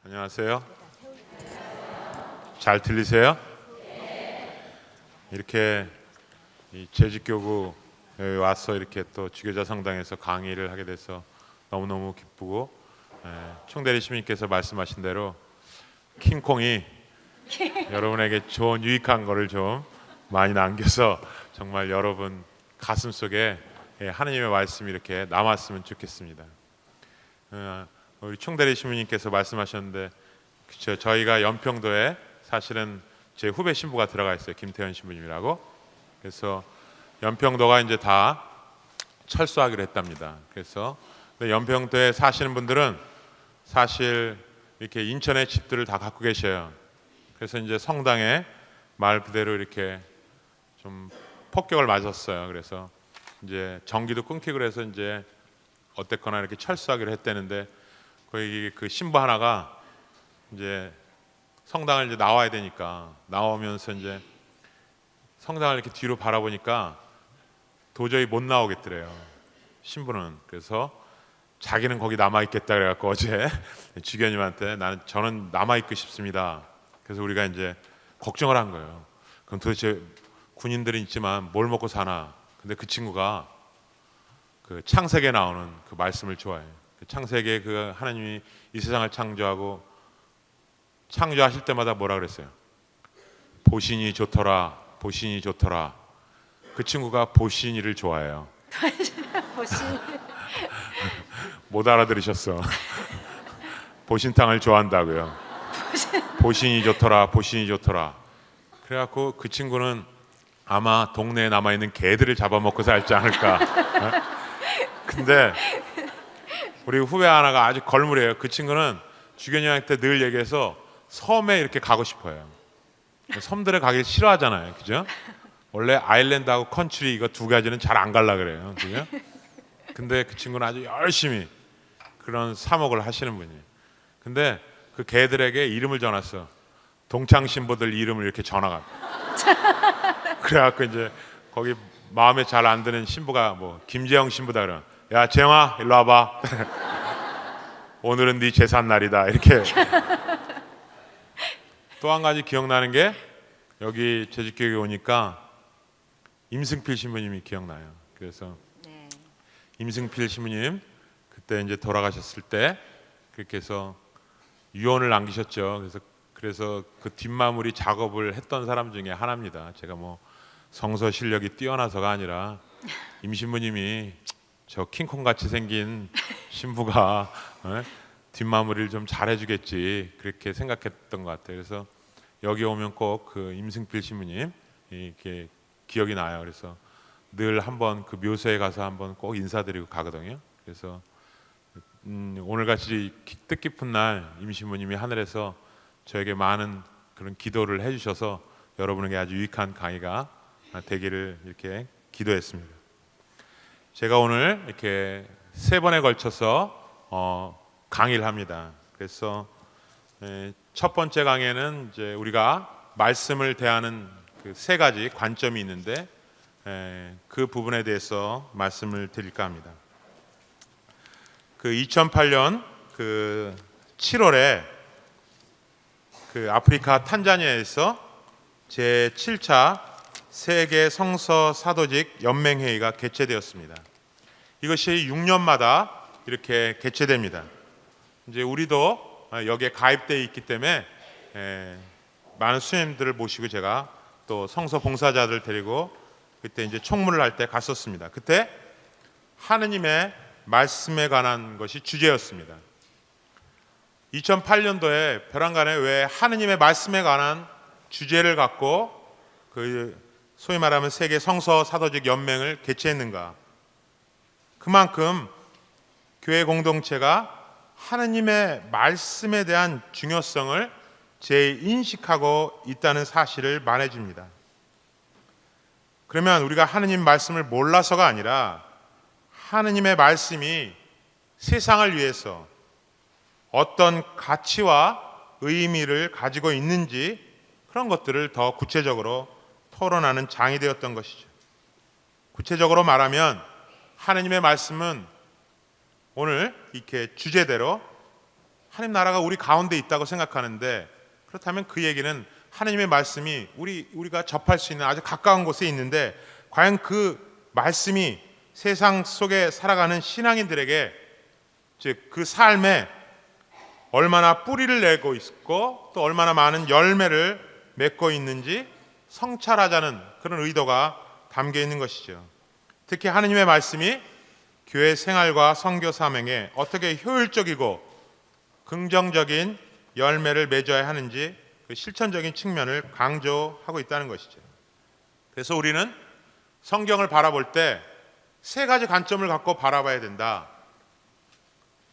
안녕하세요. 잘 들리세요? 이렇게 이 재직교구에 와서 이렇게 또 지교자 성당에서 강의를 하게 돼서 너무너무 기쁘고, 총대리 시민께서 말씀하신 대로 킹콩이 여러분에게 좋은 유익한 거를 좀 많이 남겨서 정말 여러분 가슴 속에 하느님의 말씀이 이렇게 남았으면 좋겠습니다. 우리 총대리 시민님께서 말씀하셨는데, 그쵸, 저희가 연평도에 사실은 제 후배 신부가 들어가 있어요. 김태현 신부님이라고. 그래서 연평도가 이제 다 철수하기로 했답니다. 그래서 연평도에 사시는 분들은 사실 이렇게 인천의 집들을 다 갖고 계셔요. 그래서 이제 성당에 말 그대로 이렇게 좀 폭격을 맞았어요. 그래서 이제 전기도 끊기고 그래서 이제 어쨌거나 이렇게 철수하기로 했다는데, 거기 그 신부 하나가 이제 성당을 이제 나와야 되니까 나오면서 이제 성당을 이렇게 뒤로 바라보니까 도저히 못 나오겠더래요, 신부는. 그래서 자기는 거기 남아 있겠다 그래갖고 어제 주교님한테 저는 남아 있고 싶습니다. 그래서 우리가 이제 걱정을 한 거예요. 그럼 도대체 군인들은 있지만 뭘 먹고 사나? 근데 그 친구가 그 창세기에 나오는 그 말씀을 좋아해요. 그 창세기에 그 하나님이 이 세상을 창조하실 때마다 뭐라 그랬어요? 보시니 좋더라, 보시니 좋더라. 그 친구가 보시니를 좋아해요. 보시니. 못 알아들으셨어. 보신탕을 좋아한다고요. 보시니 좋더라, 보시니 좋더라. 그래갖고 그 친구는 아마 동네에 남아있는 개들을 잡아먹고 살지 않을까. 근데 우리 후배 하나가 아주 걸물이에요. 그 친구는 주교님한테 늘 얘기해서 섬에 이렇게 가고 싶어요. 섬들에 가기 싫어하잖아요, 그죠? 원래 아일랜드하고 컨트리 이거 두 가지는 잘 안 갈라 그래요, 그죠? 근데 그 친구는 아주 열심히 그런 사목을 하시는 분이에요. 근데 그 개들에게 이름을 전했어. 동창 신부들 이름을 이렇게 전화가. 그래갖고 이제 거기 마음에 잘 안 드는 신부가 뭐 김재영 신부다 그러면, 야 재영아 일로 와봐. 오늘은 네 제삿 날이다 이렇게. 또 한 가지 기억나는 게, 여기 재직교육에 오니까 임승필 신부님이 기억나요. 그래서 임승필 신부님 그때 이제 돌아가셨을 때 그렇게 해서 유언을 남기셨죠. 그래서 그 뒷마무리 작업을 했던 사람 중에 하나입니다. 제가 뭐 성서 실력이 뛰어나서가 아니라 임 신부님이 저 킹콩 같이 생긴 신부가 뒷마무리를 좀 잘해주겠지 그렇게 생각했던 것 같아요. 그래서 여기 오면 꼭 그 임승필 신부님 이렇게 기억이 나요. 그래서 늘 한번 그 묘소에 가서 한번 꼭 인사드리고 가거든요. 그래서 오늘같이 뜻깊은 날 임 신부님이 하늘에서 저에게 많은 그런 기도를 해주셔서 여러분에게 아주 유익한 강의가 되기를 이렇게 기도했습니다. 제가 오늘 이렇게 3번에 걸쳐서 강의를 합니다. 그래서 첫 번째 강의는 이제 우리가 말씀을 대하는 그 3가지 관점이 있는데, 그 부분에 대해서 말씀을 드릴까 합니다. 그 2008년 그 7월에 그 아프리카 탄자니아에서 제 7차 세계 성서 사도직 연맹회의가 개최되었습니다. 이것이 6년마다 이렇게 개최됩니다. 이제 우리도 여기에 가입되어 있기 때문에 많은 수녀님들을 모시고 제가 또 성서 봉사자들 데리고 그때 이제 총무를 할 때 갔었습니다. 그때 하느님의 말씀에 관한 것이 주제였습니다. 2008년도에 벼랑간에 왜 하느님의 말씀에 관한 주제를 갖고 그 소위 말하면 세계 성서 사도직 연맹을 개최했는가? 그만큼 교회 공동체가 하느님의 말씀에 대한 중요성을 재인식하고 있다는 사실을 말해줍니다. 그러면 우리가 하느님 말씀을 몰라서가 아니라 하느님의 말씀이 세상을 위해서 어떤 가치와 의미를 가지고 있는지 그런 것들을 더 구체적으로 토론하는 장이 되었던 것이죠. 구체적으로 말하면 하느님의 말씀은 오늘 이렇게 주제대로 하나님 나라가 우리 가운데 있다고 생각하는데, 그렇다면 그 얘기는 하나님의 말씀이 우리가 접할 수 있는 아주 가까운 곳에 있는데, 과연 그 말씀이 세상 속에 살아가는 신앙인들에게, 즉 그 삶에 얼마나 뿌리를 내고 있고 또 얼마나 많은 열매를 맺고 있는지 성찰하자는 그런 의도가 담겨 있는 것이죠. 특히 하나님의 말씀이 교회 생활과 선교 사명에 어떻게 효율적이고 긍정적인 열매를 맺어야 하는지 그 실천적인 측면을 강조하고 있다는 것이죠. 그래서 우리는 성경을 바라볼 때 세 가지 관점을 갖고 바라봐야 된다.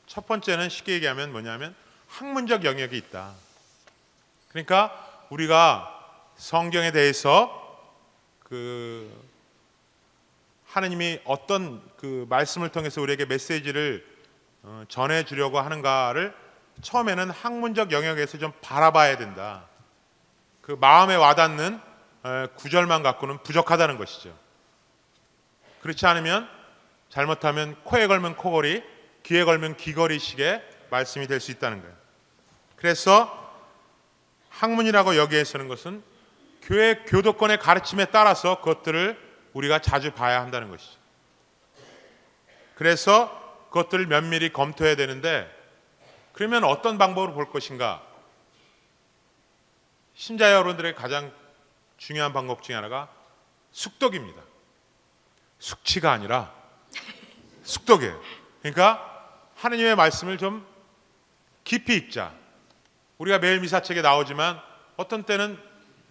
첫 번째는 쉽게 얘기하면 뭐냐면 학문적 영역이 있다. 그러니까 우리가 성경에 대해서 그 하나님이 어떤 그 말씀을 통해서 우리에게 메시지를 전해주려고 하는가를 처음에는 학문적 영역에서 좀 바라봐야 된다. 그 마음에 와닿는 구절만 갖고는 부족하다는 것이죠. 그렇지 않으면 잘못하면 코에 걸면 코걸이, 귀에 걸면 귀걸이식의 말씀이 될 수 있다는 거예요. 그래서 학문이라고 여기에서는 것은 교회 교도권의 가르침에 따라서 그것들을 우리가 자주 봐야 한다는 것이죠. 그래서 그것들을 면밀히 검토해야 되는데, 그러면 어떤 방법으로 볼 것인가? 신자 여러분들의 가장 중요한 방법 중에 하나가 숙독입니다. 숙취가 아니라 숙독이에요. 그러니까 하느님의 말씀을 좀 깊이 읽자. 우리가 매일 미사책에 나오지만 어떤 때는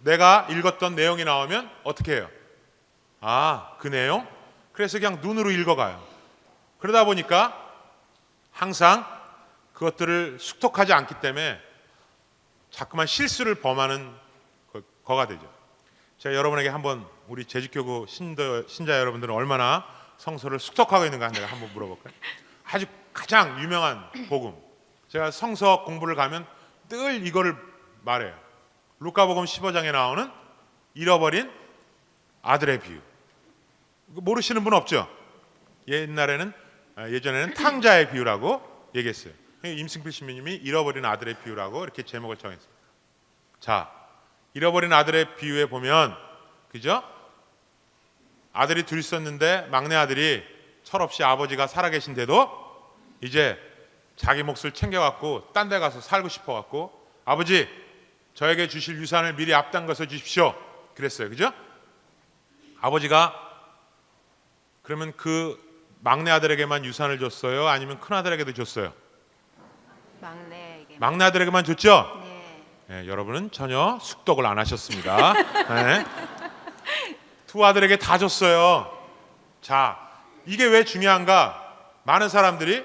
내가 읽었던 내용이 나오면 어떻게 해요? 아, 그 내용? 그래서 그냥 눈으로 읽어가요. 그러다 보니까 항상 그것들을 숙독하지 않기 때문에 자꾸만 실수를 범하는 거가 되죠. 제가 여러분에게 한번 우리 재직교구 신자 여러분들은 얼마나 성서를 숙독하고 있는가 내가 한번 물어볼까요? 아주 가장 유명한 복음, 제가 성서 공부를 가면 늘 이거를 말해요. 루카복음 15장에 나오는 잃어버린 아들의 비유. 모르시는 분 없죠? 예전에는 탕자의 비유라고 얘기했어요. 임승필 신부님이 잃어버린 아들의 비유라고 이렇게 제목을 정했어요. 자, 잃어버린 아들의 비유에 보면, 그죠? 아들이 둘 있었는데 막내 아들이 철없이 아버지가 살아계신데도 이제 자기 몫을 챙겨갖고 딴 데 가서 살고 싶어갖고, 아버지 저에게 주실 유산을 미리 앞당겨서 주십시오 그랬어요. 그죠? 아버지가 그러면 그 막내 아들에게만 유산을 줬어요? 아니면 큰 아들에게도 줬어요? 막내에게. 막내 아들에게만 줬죠? 네. 네, 여러분은 전혀 숙독을 안 하셨습니다. 네. 두 아들에게 다 줬어요. 자, 이게 왜 중요한가? 많은 사람들이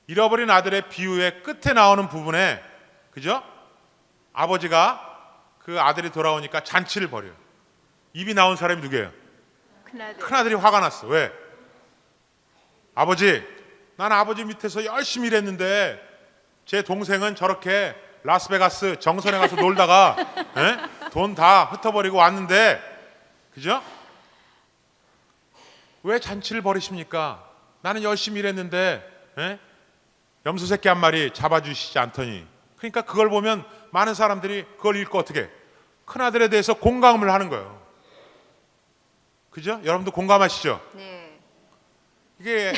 잃어버린 아들의 비유의 끝에 나오는 부분에, 그죠? 아버지가 그 아들이 돌아오니까 잔치를 벌여요. 입이 나온 사람이 누구예요? 큰아들. 큰아들이 화가 났어. 왜? 아버지, 난 아버지 밑에서 열심히 일했는데 제 동생은 저렇게 라스베가스 정선에 가서 놀다가 돈 다 흩어버리고 왔는데, 그죠? 왜 잔치를 벌이십니까? 나는 열심히 일했는데 염소 새끼 한 마리 잡아주시지 않더니. 그러니까 그걸 보면 많은 사람들이 그걸 읽고 어떻게 큰아들에 대해서 공감을 하는 거예요. 그죠? 여러분도 공감하시죠? 네. 이게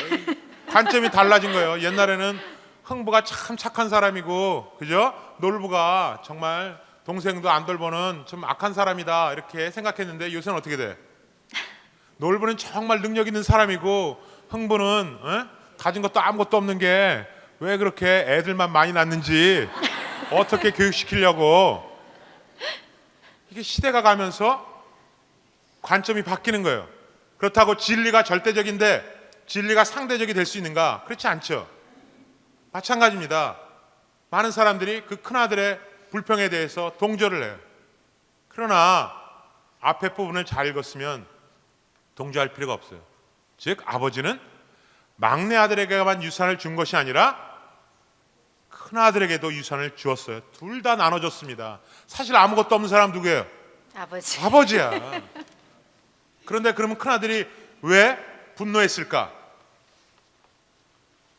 관점이 달라진 거예요. 옛날에는 흥부가 참 착한 사람이고, 그죠? 놀부가 정말 동생도 안 돌보는 좀 악한 사람이다 이렇게 생각했는데, 요새는 어떻게 돼? 놀부는 정말 능력 있는 사람이고, 흥부는 가진 것도 아무것도 없는 게 왜 그렇게 애들만 많이 낳는지 어떻게 교육시키려고. 이게 시대가 가면서 관점이 바뀌는 거예요. 그렇다고 진리가 절대적인데 진리가 상대적이 될 수 있는가? 그렇지 않죠. 마찬가지입니다. 많은 사람들이 그 큰아들의 불평에 대해서 동조를 해요. 그러나 앞에 부분을 잘 읽었으면 동조할 필요가 없어요. 즉 아버지는 막내 아들에게만 유산을 준 것이 아니라 큰아들에게도 유산을 주었어요. 둘 다 나눠줬습니다. 사실 아무것도 없는 사람 누구예요? 아버지. 아버지야. 그런데 그러면 큰아들이 왜 분노했을까?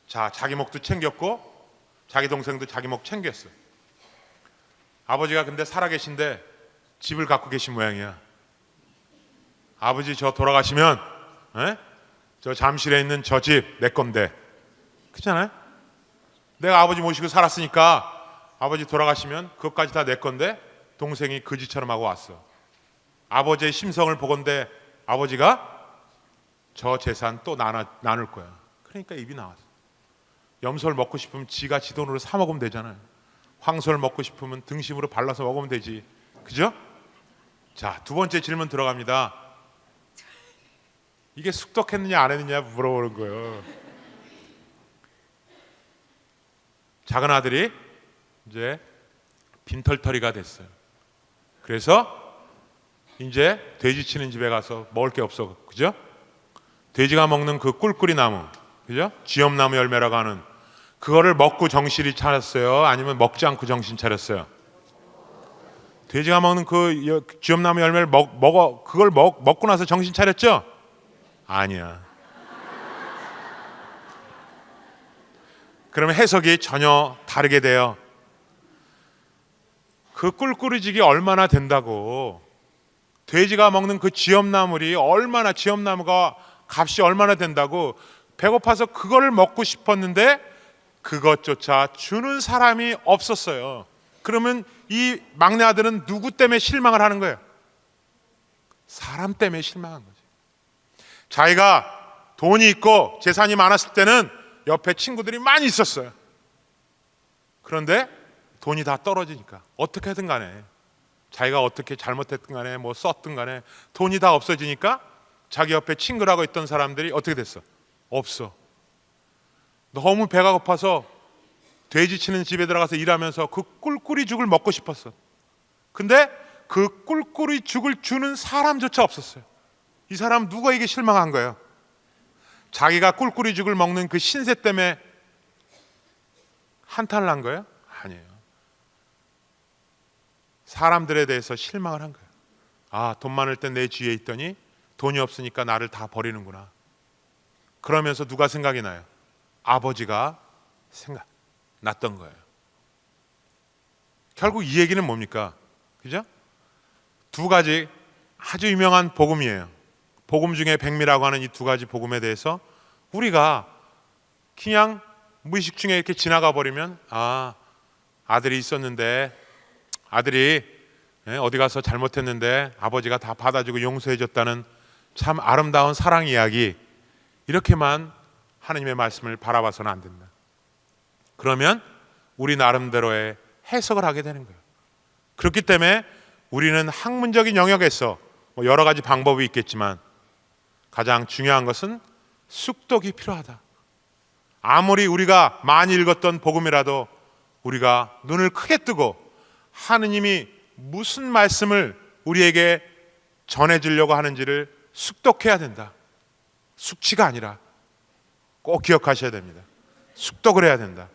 자, 자기 몫도 챙겼고 자기 동생도 자기 목 챙겼어. 아버지가 근데 살아계신데 집을 갖고 계신 모양이야. 아버지 저 돌아가시면 저 잠실에 있는 저 집 내 건데, 그렇잖아요? 내가 아버지 모시고 살았으니까 아버지 돌아가시면 그것까지 다 내 건데 동생이 거지처럼 하고 왔어. 아버지의 심성을 보건대 아버지가 저 재산 또 나눌 거야. 그러니까 입이 나왔어. 염소를 먹고 싶으면 지가 지 돈으로 사 먹으면 되잖아요. 황소를 먹고 싶으면 등심으로 발라서 먹으면 되지. 그죠? 자, 두 번째 질문 들어갑니다. 이게 숙덕했느냐 안 했느냐 물어보는 거예요. 작은 아들이 이제 빈털터리가 됐어요. 그래서 이제 돼지 치는 집에 가서 먹을 게 없어. 그죠? 돼지가 먹는 그 꿀꿀이 나무, 그죠? 쥐엄나무 열매라고 하는 그거를 먹고 정신이 차렸어요? 아니면 먹지 않고 정신 차렸어요? 돼지가 먹는 그 쥐엄나무 열매를 그걸 먹고 나서 정신 차렸죠? 아니야. 그러면 해석이 전혀 다르게 돼요. 그 꿀꿀이직이 얼마나 된다고, 돼지가 먹는 그 쥐엄나무가 값이 얼마나 된다고 배고파서 그거를 먹고 싶었는데 그것조차 주는 사람이 없었어요. 그러면 이 막내 아들은 누구 때문에 실망을 하는 거예요? 사람 때문에 실망한 거지. 자기가 돈이 있고 재산이 많았을 때는 옆에 친구들이 많이 있었어요. 그런데 돈이 다 떨어지니까 어떻게든 간에 자기가 어떻게 잘못했든 간에 뭐 썼든 간에 돈이 다 없어지니까 자기 옆에 친구라고 있던 사람들이 어떻게 됐어? 없어. 너무 배가 고파서 돼지 치는 집에 들어가서 일하면서 그 꿀꿀이 죽을 먹고 싶었어. 근데 그 꿀꿀이 죽을 주는 사람조차 없었어요. 이 사람 누구에게 실망한 거예요? 자기가 꿀꿀이 죽을 먹는 그 신세 때문에 한탄을 한 거예요? 아니에요. 사람들에 대해서 실망을 한 거예요. 아, 돈 많을 때 내 주위에 있더니 돈이 없으니까 나를 다 버리는구나. 그러면서 누가 생각이 나요? 아버지가 생각났던 거예요. 결국 이 얘기는 뭡니까? 그죠? 두 가지 아주 유명한 복음이에요. 복음 중에 백미라고 하는 이 두 가지 복음에 대해서 우리가 그냥 무의식 중에 이렇게 지나가 버리면, 아, 아들이 있었는데 아들이 어디 가서 잘못했는데 아버지가 다 받아주고 용서해줬다는 참 아름다운 사랑 이야기, 이렇게만 하나님의 말씀을 바라봐서는 안 된다. 그러면 우리 나름대로의 해석을 하게 되는 거예요. 그렇기 때문에 우리는 학문적인 영역에서 여러 가지 방법이 있겠지만 가장 중요한 것은 숙독이 필요하다. 아무리 우리가 많이 읽었던 복음이라도 우리가 눈을 크게 뜨고 하느님이 무슨 말씀을 우리에게 전해주려고 하는지를 숙독해야 된다. 숙치가 아니라 꼭 기억하셔야 됩니다. 숙독을 해야 된다.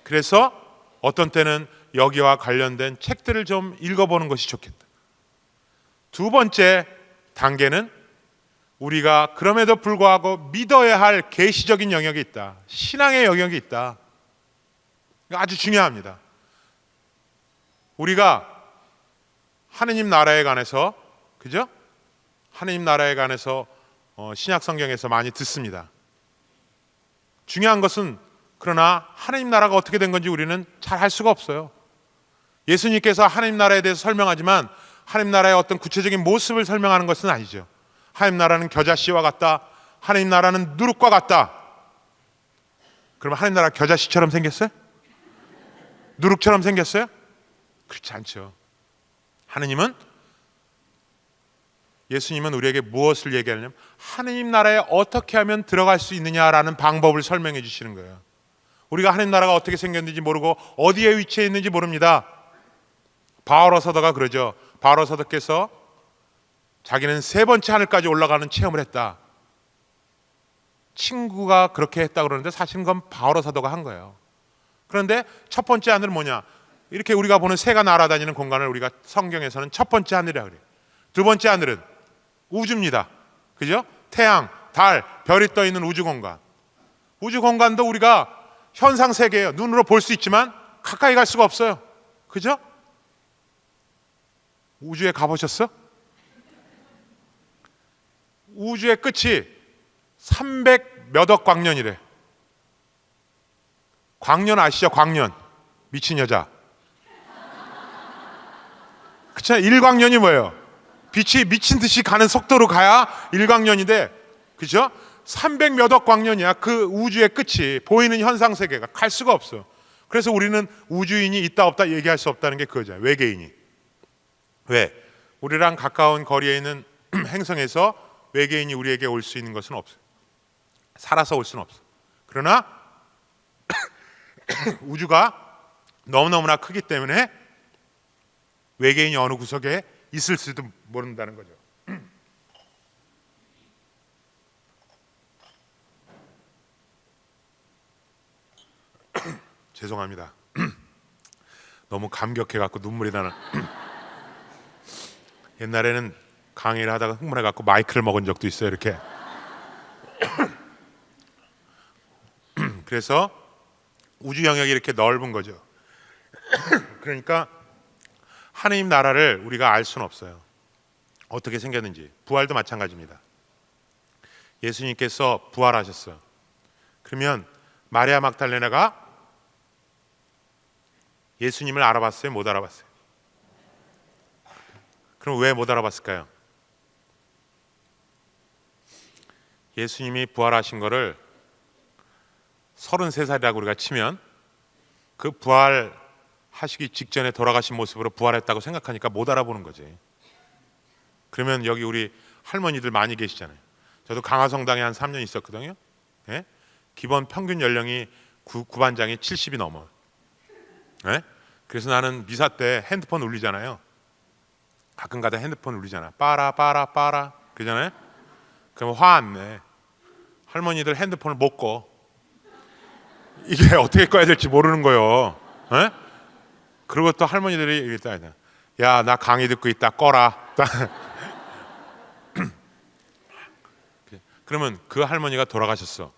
그래서 어떤 때는 여기와 관련된 책들을 좀 읽어보는 것이 좋겠다. 두 번째 단계는 우리가 그럼에도 불구하고 믿어야 할 계시적인 영역이 있다. 신앙의 영역이 있다. 아주 중요합니다. 우리가 하느님 나라에 관해서, 그죠? 하느님 나라에 관해서 신약 성경에서 많이 듣습니다. 중요한 것은 그러나 하느님 나라가 어떻게 된 건지 우리는 잘 알 수가 없어요. 예수님께서 하느님 나라에 대해서 설명하지만 하느님 나라의 어떤 구체적인 모습을 설명하는 것은 아니죠. 하느님 나라는 겨자씨와 같다. 하느님 나라는 누룩과 같다. 그럼 하느님 나라 겨자씨처럼 생겼어요? 누룩처럼 생겼어요? 그렇지 않죠. 예수님은 우리에게 무엇을 얘기하냐면 하느님 나라에 어떻게 하면 들어갈 수 있느냐라는 방법을 설명해 주시는 거예요. 우리가 하느님 나라가 어떻게 생겼는지 모르고 어디에 위치해 있는지 모릅니다. 바오로 사도가 그러죠. 바오로 사도께서 자기는 3번째 하늘까지 올라가는 체험을 했다. 친구가 그렇게 했다 그러는데 사실은 그건 바오로 사도가 한 거예요. 그런데 첫 번째 하늘은 뭐냐? 이렇게 우리가 보는 새가 날아다니는 공간을 우리가 성경에서는 첫 번째 하늘이라고 그래요. 두 번째 하늘은 우주입니다. 그죠? 태양, 달, 별이 떠 있는 우주 공간. 우주 공간도 우리가 현상 세계예요. 눈으로 볼 수 있지만 가까이 갈 수가 없어요. 그죠? 우주에 가보셨어? 우주의 끝이 300 몇 억 광년이래. 광년 아시죠? 광년. 미친 여자. 그쵸? 1광년이 뭐예요? 빛이 미친 듯이 가는 속도로 가야 1광년인데, 그죠? 300 몇 억 광년이야. 그 우주의 끝이 보이는 현상 세계가 갈 수가 없어. 그래서 우리는 우주인이 있다 없다 얘기할 수 없다는 게 그거잖아요. 외계인이. 왜? 우리랑 가까운 거리에 있는 행성에서 외계인이 우리에게 올 수 있는 것은 없어요. 살아서 올 수는 없어. 그러나 우주가 너무너무나 크기 때문에 외계인이 어느 구석에 있을지도 모른다는 거죠. 죄송합니다. 너무 감격해갖고 눈물이 나는. 옛날에는 강의를 하다가 흥분해갖고 마이크를 먹은 적도 있어요. 이렇게. 그래서 우주 영역이 이렇게 넓은 거죠. 그러니까 하느님 나라를 우리가 알 수는 없어요. 어떻게 생겼는지. 부활도 마찬가지입니다. 예수님께서 부활하셨어요. 그러면 마리아 막달레나가 예수님을 알아봤어요? 못 알아봤어요? 그럼 왜 못 알아봤을까요? 예수님이 부활하신 거를 33살이라고 우리가 치면 그 부활하시기 직전에 돌아가신 모습으로 부활했다고 생각하니까 못 알아보는 거지. 그러면 여기 우리 할머니들 많이 계시잖아요. 저도 강화성당에 한 3년 있었거든요. 예? 기본 평균 연령이 구반장이 70이 넘어요. 예? 그래서 나는 미사 때 핸드폰 울리잖아요. 가끔가다 핸드폰 울리잖아. 빠라 그러잖아요. 그럼 화 안 내. 할머니들 핸드폰을 못 꺼. 이게 어떻게 꺼야 될지 모르는 거예요. 예? 그리고 또 할머니들이 이랬다. 야, 나 강의 듣고 있다. 꺼라. 그러면 그 할머니가 돌아가셨어.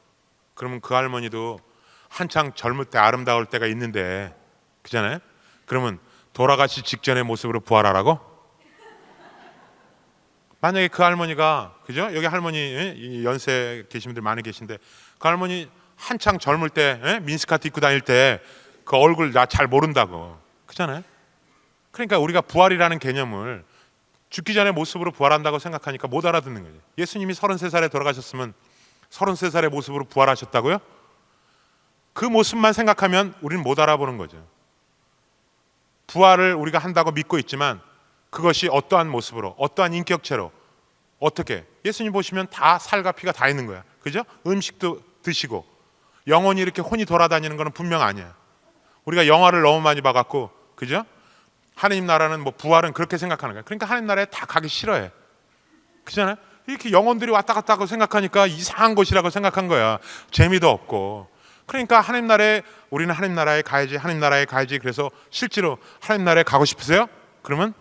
그러면 그 할머니도 한창 젊을 때 아름다울 때가 있는데, 그잖아요. 그러면 돌아가시 직전의 모습으로 부활하라고? 만약에 그 할머니가, 그죠? 여기 할머니 연세 계신 분들 많이 계신데 그 할머니 한창 젊을 때 민스카트 입고 다닐 때 그 얼굴 나 잘 모른다고, 그잖아요. 그러니까 우리가 부활이라는 개념을 죽기 전의 모습으로 부활한다고 생각하니까 못 알아듣는 거죠. 예수님이 33살에 돌아가셨으면 33살의 모습으로 부활하셨다고요? 그 모습만 생각하면 우리는 못 알아보는 거죠. 부활을 우리가 한다고 믿고 있지만 그것이 어떠한 모습으로, 어떠한 인격체로, 어떻게, 예수님 보시면 다 살과 피가 다 있는 거야. 그죠? 음식도 드시고 영혼이 이렇게 혼이 돌아다니는 거는 분명 아니야. 우리가 영화를 너무 많이 봐갖고, 그죠? 하느님 나라는 뭐 부활은 그렇게 생각하는 거야. 그러니까 하느님 나라에 다 가기 싫어해. 그잖아요? 이렇게 영혼들이 왔다 갔다 하고 생각하니까 이상한 곳이라고 생각한 거야. 재미도 없고. 그러니까 하느님 나라에, 우리는 하느님 나라에 가야지, 하느님 나라에 가야지. 그래서 실제로 하느님 나라에 가고 싶으세요? 그러면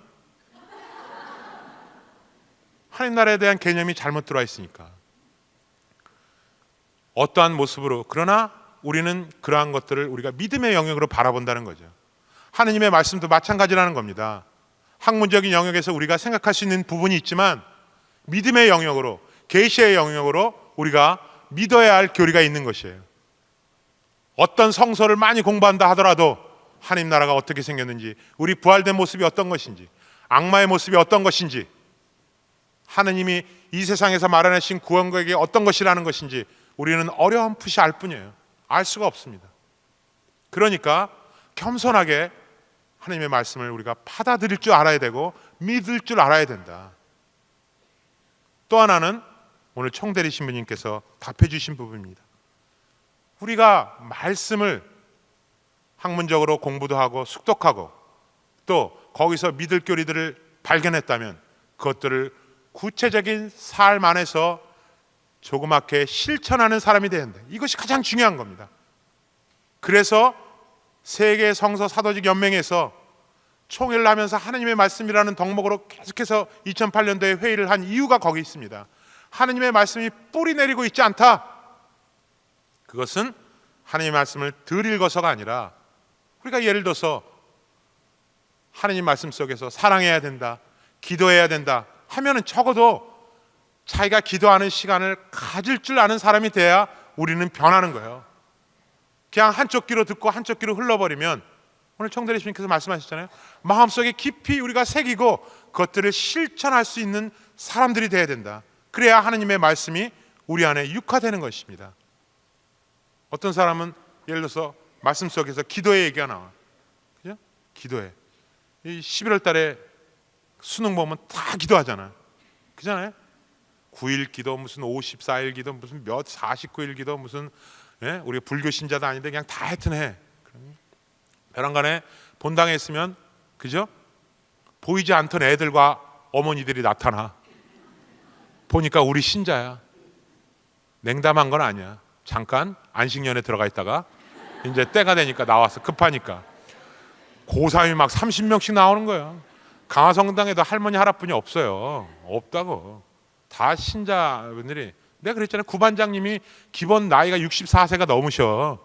하느님 나라에 대한 개념이 잘못 들어와 있으니까. 어떠한 모습으로, 그러나 우리는 그러한 것들을 우리가 믿음의 영역으로 바라본다는 거죠. 하느님의 말씀도 마찬가지라는 겁니다. 학문적인 영역에서 우리가 생각할 수 있는 부분이 있지만 믿음의 영역으로, 계시의 영역으로 우리가 믿어야 할 교리가 있는 것이에요. 어떤 성서를 많이 공부한다 하더라도 하느님 나라가 어떻게 생겼는지, 우리 부활된 모습이 어떤 것인지, 악마의 모습이 어떤 것인지, 하느님이 이 세상에서 마련하신 구원객이 어떤 것이라는 것인지 우리는 어렴풋이 알 뿐이에요. 알 수가 없습니다. 그러니까 겸손하게 하느님의 말씀을 우리가 받아들일 줄 알아야 되고 믿을 줄 알아야 된다. 또 하나는 오늘 총대리 신부님께서 답해 주신 부분입니다. 우리가 말씀을 학문적으로 공부도 하고 숙독하고 또 거기서 믿을 교리들을 발견했다면 그것들을 구체적인 삶 안에서 조그맣게 실천하는 사람이 되어야 한다. 이것이 가장 중요한 겁니다. 그래서 세계 성서 사도직 연맹에서 총회를 하면서 하느님의 말씀이라는 덕목으로 계속해서 2008년도에 회의를 한 이유가 거기 있습니다. 하느님의 말씀이 뿌리 내리고 있지 않다. 그것은 하나님의 말씀을 덜 읽어서가 아니라 우리가 예를 들어서 하나님 말씀 속에서 사랑해야 된다, 기도해야 된다 하면은 적어도 자기가 기도하는 시간을 가질 줄 아는 사람이 돼야 우리는 변하는 거예요. 그냥 한쪽 귀로 듣고 한쪽 귀로 흘러버리면, 오늘 청대리 주님께서 말씀하셨잖아요. 마음속에 깊이 우리가 새기고 그것들을 실천할 수 있는 사람들이 돼야 된다. 그래야 하나님의 말씀이 우리 안에 육화되는 것입니다. 어떤 사람은 예를 들어서 말씀 속에서 기도의 얘기가 나와. 그죠? 기도해. 이 11월 달에 수능 보면 다 기도하잖아. 그잖아요? 9일 기도, 무슨 54일 기도, 무슨 몇 49일 기도, 무슨, 예? 우리가 불교 신자도 아닌데 그냥 다 하여튼 해. 벼랑간에 본당에 있으면, 그죠? 보이지 않던 애들과 어머니들이 나타나. 보니까 우리 신자야. 냉담한 건 아니야. 잠깐 안식년에 들어가 있다가 이제 때가 되니까 나와서 급하니까 고3이 막 30명씩 나오는 거야. 강화성당에도 할머니 할아버지 없어요. 없다고. 다 신자분들이. 내가 그랬잖아요. 구반장님이 기본 나이가 64세가 넘으셔.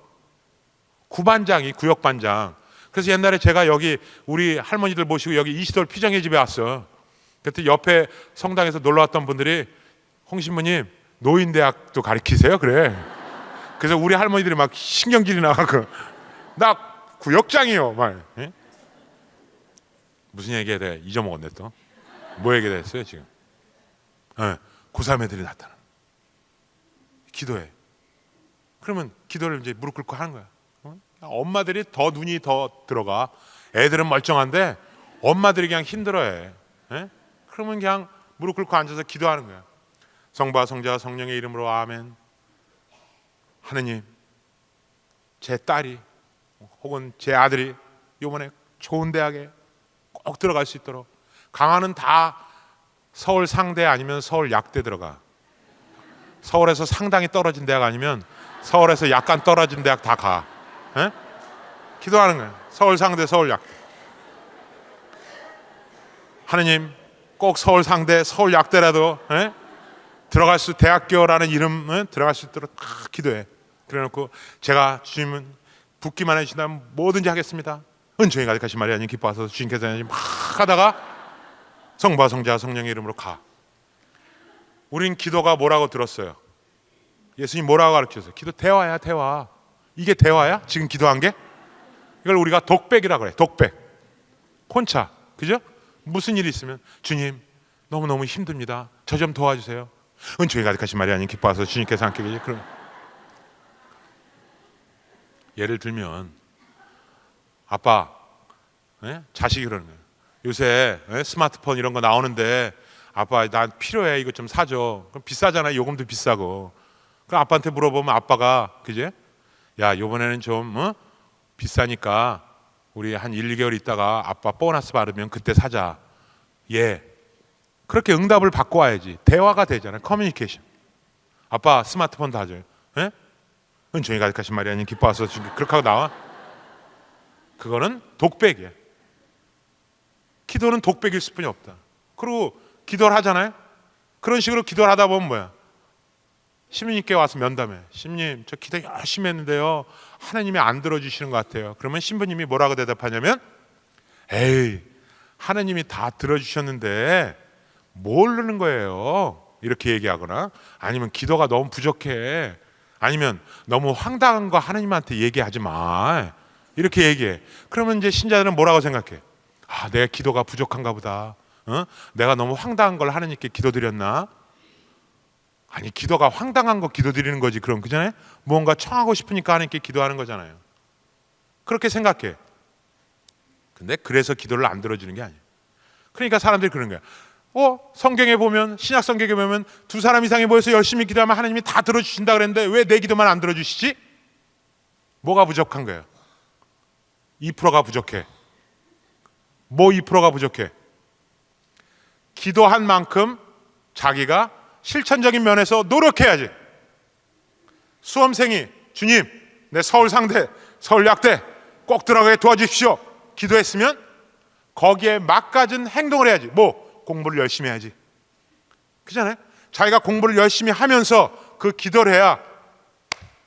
구반장이, 구역반장. 그래서 옛날에 제가 여기 우리 할머니들 모시고 여기 이시돌 피정의 집에 왔어. 그때 옆에 성당에서 놀러 왔던 분들이 홍 신부님 노인대학도 가르치세요? 그래. 그래서 우리 할머니들이 막 신경질이 나가고 나 구역장이요 말. 예? 무슨 얘기해야 돼? 잊어먹었네 또. 뭐 얘기를 했어요 지금? 고3 애들이 나타나. 기도해. 그러면 기도를 이제 무릎 꿇고 하는 거야. 엄마들이 더 눈이 더 들어가. 애들은 멀쩡한데 엄마들이 그냥 힘들어해. 예? 그러면 그냥 무릎 꿇고 앉아서 기도하는 거야. 성부와 성자와 성령의 이름으로 아멘. 하느님, 제 딸이 혹은 제 아들이 이번에 좋은 대학에 꼭 들어갈 수 있도록. 강화는 다 서울 상대 아니면 서울 약대 들어가. 서울에서 상당히 떨어진 대학 아니면 서울에서 약간 떨어진 대학 다 가. 에? 기도하는 거예요. 서울 상대, 서울 약대. 하느님, 꼭 서울 상대, 서울 약대라도 들어갈 수, 대학교라는 이름 들어갈 수 있도록 다 기도해. 그래놓고 제가 주님은 붙기만 해주신다면 뭐든지 하겠습니다. 은총이 가득하신 마리아님 기뻐하소서 주님께서 막 하다가 성부와 성자와 성령의 이름으로 가. 우린 기도가 뭐라고 들었어요? 예수님 뭐라고 가르쳤어요? 기도 대화야, 대화. 이게 대화야? 지금 기도한 게? 이걸 우리가 독백이라고 그래. 독백. 혼자. 그죠? 무슨 일이 있으면 주님 너무너무 힘듭니다. 저 좀 도와주세요. 은총이 가득하신 마리아님 기뻐하소서 주님께서 함께 계시. 그럼 예를 들면 아빠, 자식이 그러는 거예요. 요새 스마트폰 이런 거 나오는데 아빠 난 필요해, 이거 좀 사줘. 그럼 비싸잖아요. 요금도 비싸고. 그럼 아빠한테 물어보면 아빠가, 그제? 야, 요번에는 좀 비싸니까 우리 한 1, 2개월 있다가 아빠 보너스 받으면 그때 사자. 예. 그렇게 응답을 받고 와야지. 대화가 되잖아요. 커뮤니케이션. 아빠 스마트폰 다 줘요. 예? 은총이 가득하신 마리아님 기뻐하소서. 그렇게 하고 나와. 그거는 독백이야. 기도는 독백일 수뿐이 없다. 그리고 기도를 하잖아요. 그런 식으로 기도를 하다 보면 뭐야? 신부님께 와서 면담해. 신부님, 저 기도 열심히 했는데요, 하나님이 안 들어주시는 것 같아요. 그러면 신부님이 뭐라고 대답하냐면, 에이, 하나님이 다 들어주셨는데 모르는 거예요. 이렇게 얘기하거나, 아니면 기도가 너무 부족해, 아니면 너무 황당한 거 하나님한테 얘기하지 마, 이렇게 얘기해. 그러면 이제 신자들은 뭐라고 생각해? 아, 내 기도가 부족한가 보다. 내가 너무 황당한 걸 하나님께 기도드렸나? 아니, 기도가 황당한 거 기도드리는 거지. 그럼 그잖아요. 무언가 청하고 싶으니까 하나님께 기도하는 거잖아요. 그렇게 생각해. 근데 그래서 기도를 안 들어주는 게 아니에요. 그러니까 사람들이 그런 거야. 성경에 보면, 신약 성경에 보면 두 사람 이상이 모여서 열심히 기도하면 하나님이 다 들어주신다 그랬는데 왜 내 기도만 안 들어주시지? 뭐가 부족한 거예요? 2%가 부족해. 뭐 2%가 부족해? 기도한 만큼 자기가 실천적인 면에서 노력해야지. 수험생이 주님, 내 서울 상대, 서울 약대 꼭 들어가게 도와주십시오, 기도했으면 거기에 막가진 행동을 해야지. 뭐? 공부를 열심히 해야지. 그잖아요. 자기가 공부를 열심히 하면서 그 기도를 해야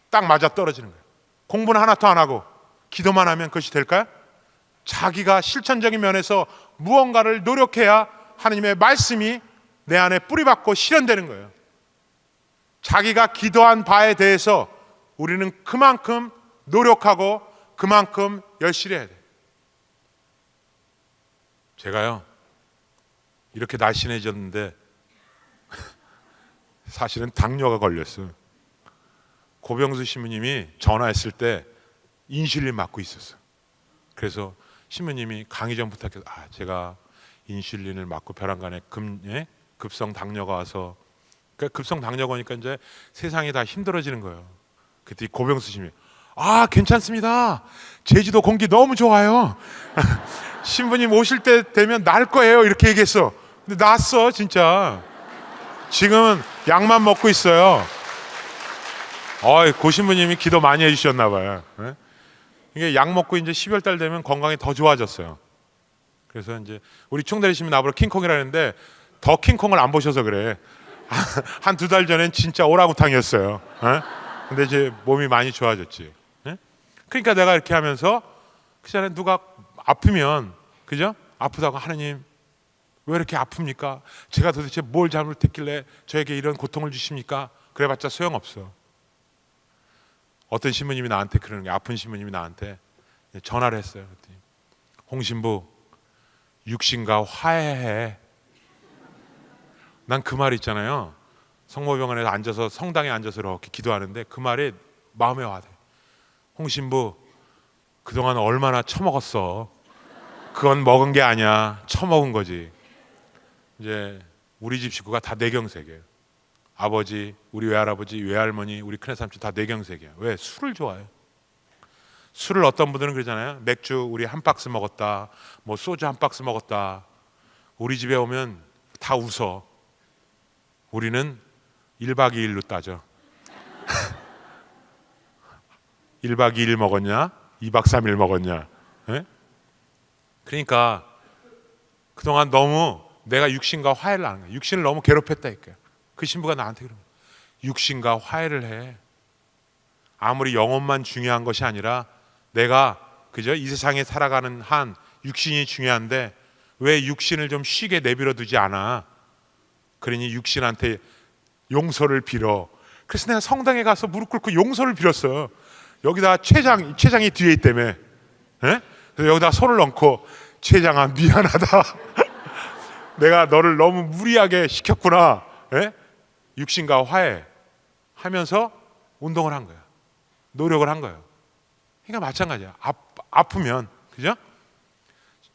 딱 맞아 떨어지는 거예요. 공부는 하나도 안 하고 기도만 하면 그것이 될까요? 자기가 실천적인 면에서 무언가를 노력해야 하나님의 말씀이 내 안에 뿌리박고 실현되는 거예요. 자기가 기도한 바에 대해서 우리는 그만큼 노력하고 그만큼 열심히 해야 돼요. 제가요 이렇게 날씬해졌는데 사실은 당뇨가 걸렸어요. 고병수 신부님이 전화했을 때 인슐린 맞고 있었어요. 그래서 신부님이 강의 전 부탁해서 제가 인슐린을 맞고 벼랑간에 급성 당뇨가 와서, 그러니까 급성 당뇨가 오니까 이제 세상이 다 힘들어지는 거예요. 그때 고병수 신부님이 괜찮습니다. 제주도 공기 너무 좋아요. 신부님 오실 때 되면 날 거예요. 이렇게 얘기했어. 근데 났어 진짜. 지금은 약만 먹고 있어요. 고 신부님이 기도 많이 해주셨나 봐요. 이게 약 먹고 이제 12월 달 되면 건강이 더 좋아졌어요. 그래서 이제 우리 총대리님이 나보러 킹콩이라는데 더 킹콩을 안 보셔서 그래. 한 2달 전엔 진짜 오랑우탕이었어요. 근데 이제 몸이 많이 좋아졌지. 그러니까 내가 이렇게 하면서 그 전에 누가 아프면, 그죠? 아프다고 하나님 왜 이렇게 아픕니까? 제가 도대체 뭘 잘못했길래 저에게 이런 고통을 주십니까? 그래봤자 소용없어. 어떤 신부님이 나한테 그러는 게, 아픈 신부님이 나한테 전화를 했어요. 그랬더니 홍 신부, 육신과 화해해. 난 그 말 있잖아요. 성모병원에 앉아서 성당에 앉아서 이렇게 기도하는데 그 말이 마음에 와닿아요. 홍 신부, 그동안 얼마나 처먹었어. 그건 먹은 게 아니야. 처먹은 거지. 이제 우리 집 식구가 다 내경색이에요. 아버지, 우리 외할아버지, 외할머니, 우리 큰애삼촌 다 내경색이에요. 왜? 술을 좋아해요. 술을 어떤 분들은 그러잖아요. 맥주 우리 한 박스 먹었다, 뭐 소주 한 박스 먹었다. 우리 집에 오면 다 웃어. 우리는 1박 2일로 따져. 1박 2일 먹었냐? 2박 3일 먹었냐? 에? 그러니까 그동안 너무 내가 육신과 화해를 안 한 거야. 육신을 너무 괴롭혔다니까요. 그 신부가 나한테 그러는 거야. 육신과 화해를 해. 아무리 영혼만 중요한 것이 아니라 내가 그저 이 세상에 살아가는 한 육신이 중요한데 왜 육신을 좀 쉬게 내버려 두지 않아? 그러니 육신한테 용서를 빌어. 그래서 내가 성당에 가서 무릎 꿇고 용서를 빌었어. 여기다 췌장이 뒤에 있다며. 에? 그래서 여기다 손을 얹고, 췌장아 미안하다. 내가 너를 너무 무리하게 시켰구나. 에? 육신과 화해 하면서 운동을 한 거야. 노력을 한 거예요. 그러니까 마찬가지야. 아프면, 그죠?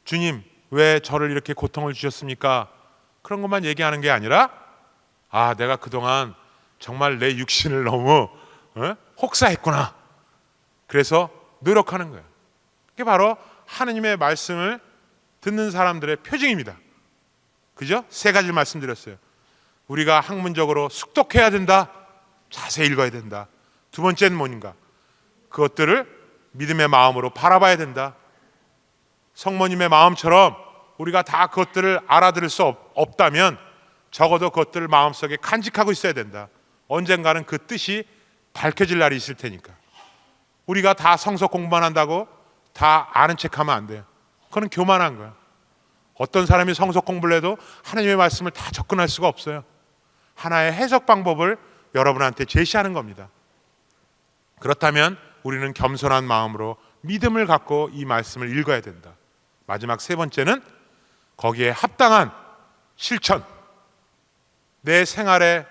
주님 왜 저를 이렇게 고통을 주셨습니까? 그런 것만 얘기하는 게 아니라 내가 그동안 정말 내 육신을 너무 혹사했구나. 그래서 노력하는 거예요. 그게 바로 하느님의 말씀을 듣는 사람들의 표징입니다. 그죠? 3가지를 말씀드렸어요. 우리가 학문적으로 숙독해야 된다. 자세히 읽어야 된다. 2번째는 뭔가? 그것들을 믿음의 마음으로 바라봐야 된다. 성모님의 마음처럼 우리가 다 그것들을 알아들을 수 없다면 적어도 그것들을 마음속에 간직하고 있어야 된다. 언젠가는 그 뜻이 밝혀질 날이 있을 테니까. 우리가 다 성서 공부만 한다고 다 아는 척하면 안 돼요. 그건 교만한 거야. 어떤 사람이 성서 공부를 해도 하나님의 말씀을 다 접근할 수가 없어요. 하나의 해석 방법을 여러분한테 제시하는 겁니다. 그렇다면 우리는 겸손한 마음으로 믿음을 갖고 이 말씀을 읽어야 된다. 마지막 3번째는 거기에 합당한 실천, 내 생활의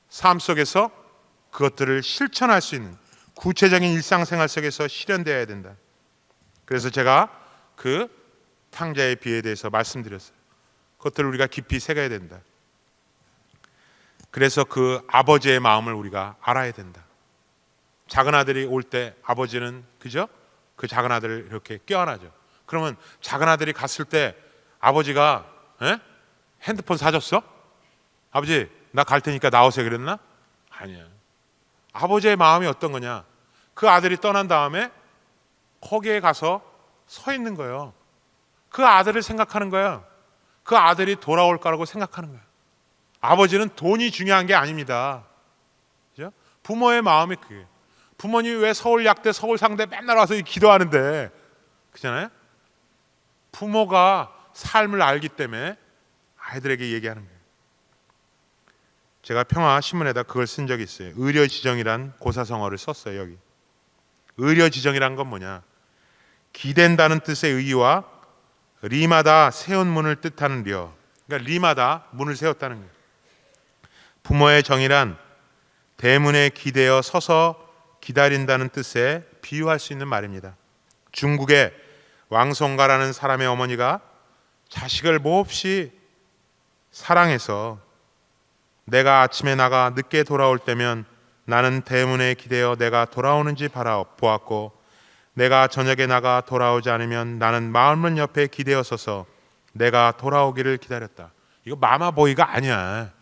삶 속에서 그것들을 실천할 수 있는 구체적인 일상생활 속에서 실현되어야 된다. 그래서 제가 그 탕자의 비에 대해서 말씀드렸어요. 그것들을 우리가 깊이 새겨야 된다. 그래서 그 아버지의 마음을 우리가 알아야 된다. 작은 아들이 올 때 아버지는 그죠? 그 작은 아들을 이렇게 껴안아죠. 그러면 작은 아들이 갔을 때 아버지가 핸드폰 사줬어? 아버지 나 갈 테니까 나오세요 그랬나? 아니야. 아버지의 마음이 어떤 거냐? 그 아들이 떠난 다음에 거기에 가서 서 있는 거예요. 그 아들을 생각하는 거예요. 그 아들이 돌아올 거라고 생각하는 거예요. 아버지는 돈이 중요한 게 아닙니다. 그죠? 부모의 마음이 그게. 부모님이 왜 서울 약대, 서울 상대 맨날 와서 기도하는데, 그잖아요? 부모가 삶을 알기 때문에 아이들에게 얘기하는 거예요. 제가 평화신문에다 그걸 쓴 적이 있어요. 의료지정이란 고사성어를 썼어요. 여기 의료지정이란 건 뭐냐, 기댄다는 뜻의 의와 리마다 세운 문을 뜻하는 려, 그러니까 리마다 문을 세웠다는 거예요. 부모의 정이란 대문에 기대어 서서 기다린다는 뜻에 비유할 수 있는 말입니다. 중국의 왕송가라는 사람의 어머니가 자식을 몹시 사랑해서 내가 아침에 나가 늦게 돌아올 때면 나는 대문에 기대어 내가 돌아오는지 바라보았고, 내가 저녁에 나가 돌아오지 않으면 나는 마을문 옆에 기대어 서서 내가 돌아오기를 기다렸다. 이거 마마보이가 아니야.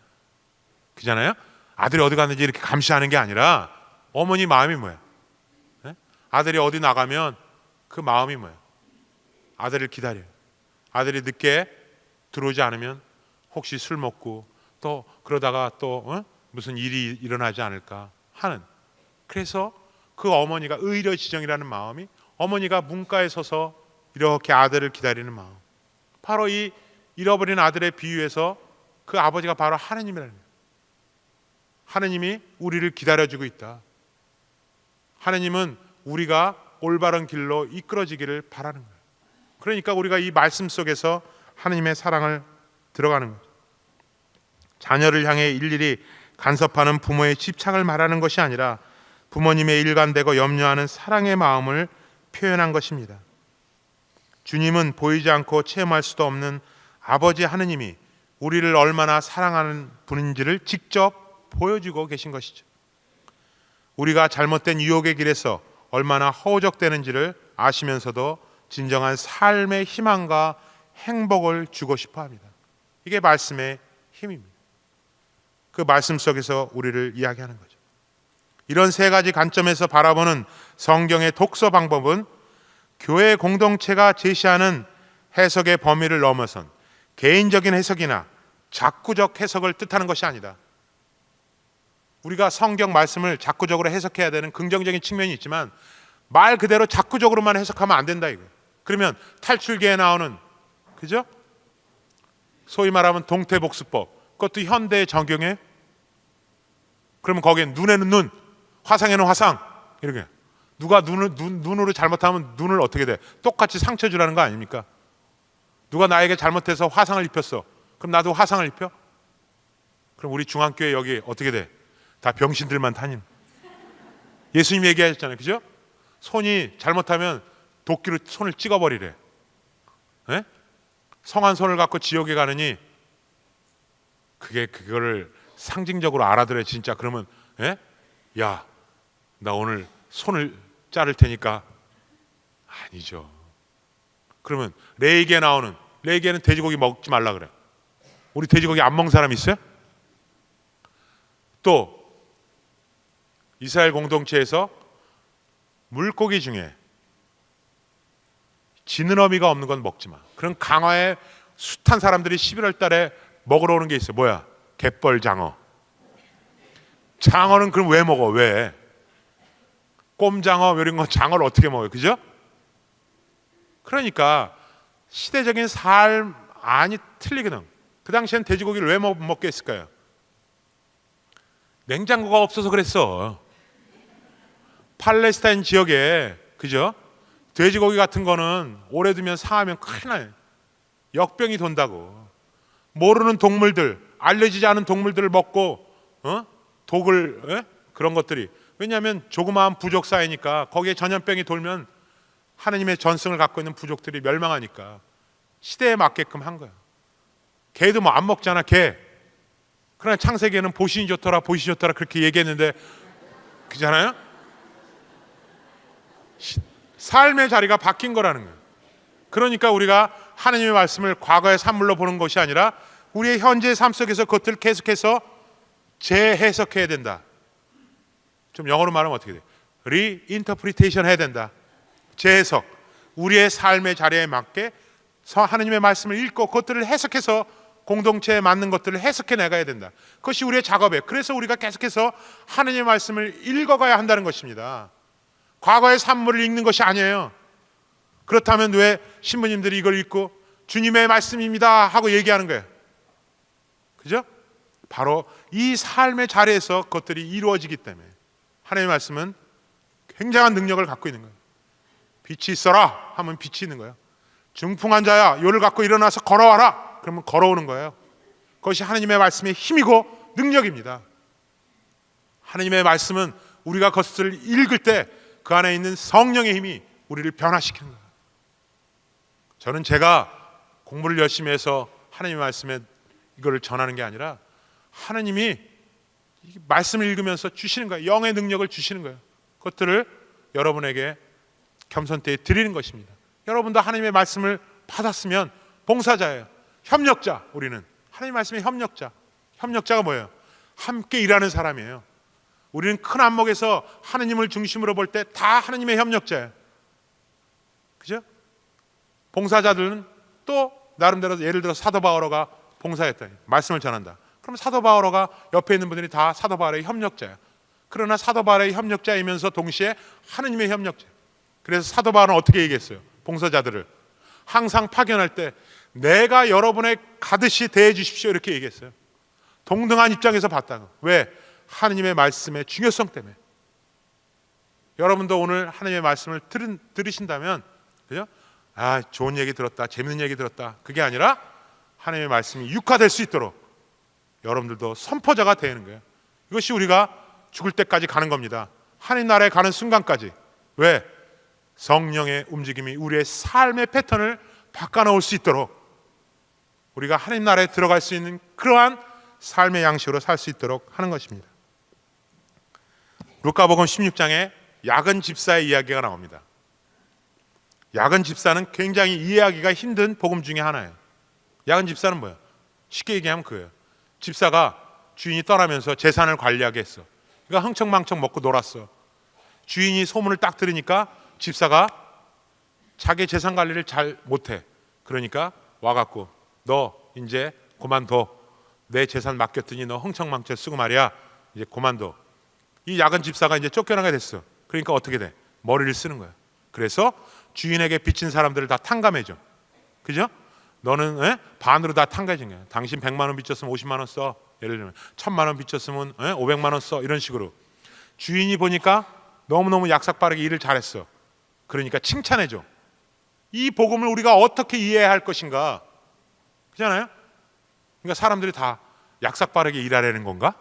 그잖아요? 아들이 어디 갔는지 이렇게 감시하는 게 아니라 어머니 마음이 뭐야? 네? 아들이 어디 나가면 그 마음이 뭐야? 아들을 기다려요. 아들이 늦게 들어오지 않으면 혹시 술 먹고 또 그러다가 또 무슨 일이 일어나지 않을까 하는, 그래서 그 어머니가 의료지정이라는 마음이, 어머니가 문가에 서서 이렇게 아들을 기다리는 마음, 바로 이 잃어버린 아들의 비유에서 그 아버지가 바로 하느님이라는 거예요. 하느님이 우리를 기다려주고 있다. 하느님은 우리가 올바른 길로 이끌어지기를 바라는 거예요. 그러니까 우리가 이 말씀 속에서 하느님의 사랑을 들어가는 거죠. 자녀를 향해 일일이 간섭하는 부모의 집착을 말하는 것이 아니라 부모님의 일관되고 염려하는 사랑의 마음을 표현한 것입니다. 주님은 보이지 않고 체험할 수도 없는 아버지 하느님이 우리를 얼마나 사랑하는 분인지를 직접 보여주고 계신 것이죠. 우리가 잘못된 유혹의 길에서 얼마나 허우적대는지를 아시면서도 진정한 삶의 희망과 행복을 주고 싶어 합니다. 이게 말씀의 힘입니다. 그 말씀 속에서 우리를 이야기하는 거죠. 이런 세 가지 관점에서 바라보는 성경의 독서 방법은 교회 공동체가 제시하는 해석의 범위를 넘어선 개인적인 해석이나 작구적 해석을 뜻하는 것이 아니다. 우리가 성경 말씀을 작구적으로 해석해야 되는 긍정적인 측면이 있지만 말 그대로 작구적으로만 해석하면 안 된다 이거. 그러면 탈출기에 나오는, 그죠? 소위 말하면 동태복수법, 그것도 현대에 적용해? 그러면 거기에 눈에는 눈, 화상에는 화상, 이렇게. 누가 눈으로 잘못하면 눈을 어떻게 돼? 똑같이 상처 주라는 거 아닙니까? 누가 나에게 잘못해서 화상을 입혔어. 그럼 나도 화상을 입혀? 그럼 우리 중앙교회 여기 어떻게 돼? 다 병신들만 다니는. 예수님 얘기하셨잖아요, 그죠? 손이 잘못하면 도끼로 손을 찍어버리래. 네? 성한 손을 갖고 지옥에 가느니 그거를 상징적으로 알아들어야 진짜. 그러면 예? 야, 나 오늘 손을 자를 테니까. 아니죠. 그러면 레이기에 나오는, 레이기에는 돼지고기 먹지 말라 그래. 우리 돼지고기 안 먹는 사람 있어요? 또 이스라엘 공동체에서 물고기 중에 지느러미가 없는 건 먹지 마. 그런 강화에 숱한 사람들이 11월 달에 먹으러 오는 게 있어요. 뭐야? 갯벌 장어. 장어는 그럼 왜 먹어? 왜? 꼼장어 이런 거 장어를 어떻게 먹어요? 그죠? 그러니까 시대적인 삶 안이 틀리거든. 그 당시엔 돼지고기를 왜 못 먹게 했을까요? 냉장고가 없어서 그랬어. 팔레스타인 지역에, 그죠? 돼지고기 같은 거는 오래 두면 상하면 큰일 나요. 역병이 돈다고. 모르는 동물들, 알려지지 않은 동물들을 먹고 독을, 그런 것들이. 왜냐하면 조그마한 부족 사회니까 거기에 전염병이 돌면 하느님의 전승을 갖고 있는 부족들이 멸망하니까 시대에 맞게끔 한 거야. 개도 뭐 안 먹잖아, 개. 그러나 창세기에는 보신이 좋더라, 보신이 좋더라 그렇게 얘기했는데, 그잖아요? 삶의 자리가 바뀐 거라는 거예요. 그러니까 우리가 하느님의 말씀을 과거의 산물로 보는 것이 아니라 우리의 현재의 삶 속에서 그것들을 계속해서 재해석해야 된다. 좀 영어로 말하면 어떻게 돼? 리인터프리테이션 해야 된다. 재해석. 우리의 삶의 자리에 맞게 하느님의 말씀을 읽고 그것들을 해석해서 공동체에 맞는 것들을 해석해 나가야 된다. 그것이 우리의 작업이에요. 그래서 우리가 계속해서 하느님의 말씀을 읽어가야 한다는 것입니다. 과거의 산물을 읽는 것이 아니에요. 그렇다면 왜 신부님들이 이걸 읽고 주님의 말씀입니다 하고 얘기하는 거예요? 그죠? 바로 이 삶의 자리에서 그것들이 이루어지기 때문에 하나님의 말씀은 굉장한 능력을 갖고 있는 거예요. 빛이 있어라 하면 빛이 있는 거예요. 중풍한 자야 요를 갖고 일어나서 걸어와라 그러면 걸어오는 거예요. 그것이 하나님의 말씀의 힘이고 능력입니다. 하나님의 말씀은 우리가 그것을 읽을 때 그 안에 있는 성령의 힘이 우리를 변화시키는 거예요. 저는 제가 공부를 열심히 해서 하나님의 말씀에 이거를 전하는 게 아니라 하나님이 말씀을 읽으면서 주시는 거예요. 영의 능력을 주시는 거예요. 그것들을 여러분에게 겸손때에 드리는 것입니다. 여러분도 하나님의 말씀을 받았으면 봉사자예요. 협력자. 우리는 하나님의 말씀의 협력자. 협력자가 뭐예요? 함께 일하는 사람이에요. 우리는 큰 안목에서 하나님을 중심으로 볼 때 다 하나님의 협력자예요. 그죠? 봉사자들은 또 나름대로 예를 들어 사도 바오로가 봉사했다. 말씀을 전한다. 그럼 사도 바오로가 옆에 있는 분들이 다 사도 바오로의 협력자예요. 그러나 사도 바오로의 협력자이면서 동시에 하나님의 협력자예요. 그래서 사도 바오로는 어떻게 얘기했어요? 봉사자들을 항상 파견할 때 내가 여러분의 가듯이 대해 주십시오 이렇게 얘기했어요. 동등한 입장에서 봤다고. 왜? 하나님의 말씀의 중요성 때문에. 여러분도 오늘 하나님의 말씀을 들으신다면 그죠? 아, 좋은 얘기 들었다, 재밌는 얘기 들었다, 그게 아니라 하나님의 말씀이 육화될 수 있도록 여러분들도 선포자가 되는 거예요. 이것이 우리가 죽을 때까지 가는 겁니다. 하나님 나라에 가는 순간까지. 왜? 성령의 움직임이 우리의 삶의 패턴을 바꿔놓을 수 있도록 우리가 하나님 나라에 들어갈 수 있는 그러한 삶의 양식으로 살 수 있도록 하는 것입니다. 루카복음 16장에 야근 집사의 이야기가 나옵니다. 야근 집사는 굉장히 이해하기가 힘든 복음 중에 하나예요. 야근 집사는 뭐예요? 쉽게 얘기하면 그거예요. 집사가 주인이 떠나면서 재산을 관리하게 했어. 그러니까 흥청망청 먹고 놀았어. 주인이 소문을 딱 들으니까 집사가 자기 재산 관리를 잘 못해. 그러니까 와갖고 너 이제 그만둬. 내 재산 맡겼더니 너 흥청망청 쓰고 말이야. 이제 그만둬. 이 야근 집사가 이제 쫓겨나게 됐어. 그러니까 어떻게 돼? 머리를 쓰는 거야. 그래서 주인에게 빚진 사람들을 다 탕감해줘. 그죠? 너는 반으로 다 탕감해준 거야. 당신 100만 원 빚졌으면 50만 원 써. 예를 들면 1000만 원 빚졌으면 500만 원 써. 이런 식으로. 주인이 보니까 너무너무 약삭빠르게 일을 잘했어. 그러니까 칭찬해줘. 이 복음을 우리가 어떻게 이해해야 할 것인가? 그렇잖아요? 그러니까 사람들이 다 약삭빠르게 일하려는 건가?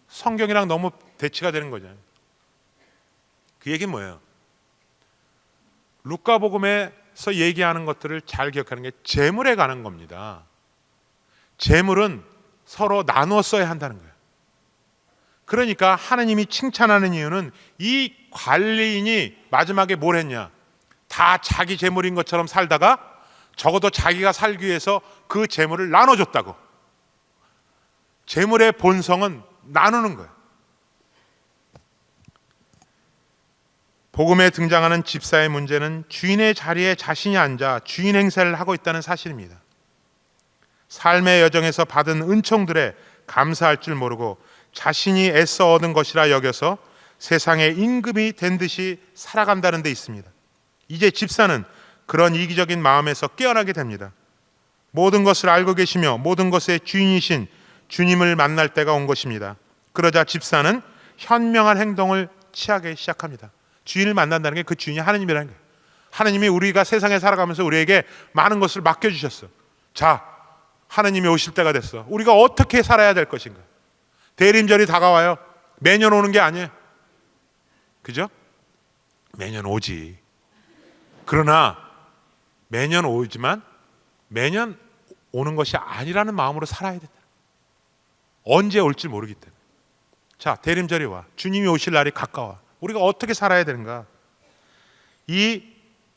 성경이랑 너무 대치가 되는 거잖아요. 그 얘기는 뭐예요? 루카복음에서 얘기하는 것들을 잘 기억하는 게 재물에 관한 겁니다. 재물은 서로 나누어 써야 한다는 거예요. 그러니까 하나님이 칭찬하는 이유는 이 관리인이 마지막에 뭘 했냐? 다 자기 재물인 것처럼 살다가 적어도 자기가 살기 위해서 그 재물을 나눠줬다고. 재물의 본성은 나누는 거예요. 복음에 등장하는 집사의 문제는 주인의 자리에 자신이 앉아 주인 행세를 하고 있다는 사실입니다. 삶의 여정에서 받은 은총들에 감사할 줄 모르고 자신이 애써 얻은 것이라 여겨서 세상의 임금이 된 듯이 살아간다는 데 있습니다. 이제 집사는 그런 이기적인 마음에서 깨어나게 됩니다. 모든 것을 알고 계시며 모든 것의 주인이신 주님을 만날 때가 온 것입니다. 그러자 집사는 현명한 행동을 취하기 시작합니다. 주인을 만난다는 게 그 주인이 하나님이라는 거예요. 하나님이 우리가 세상에 살아가면서 우리에게 많은 것을 맡겨주셨어. 자, 하나님이 오실 때가 됐어. 우리가 어떻게 살아야 될 것인가? 대림절이 다가와요. 매년 오는 게 아니에요. 그죠? 매년 오지. 그러나 매년 오지만 매년 오는 것이 아니라는 마음으로 살아야 된다. 언제 올지 모르기 때문에. 자, 대림절이 와. 주님이 오실 날이 가까워. 우리가 어떻게 살아야 되는가? 이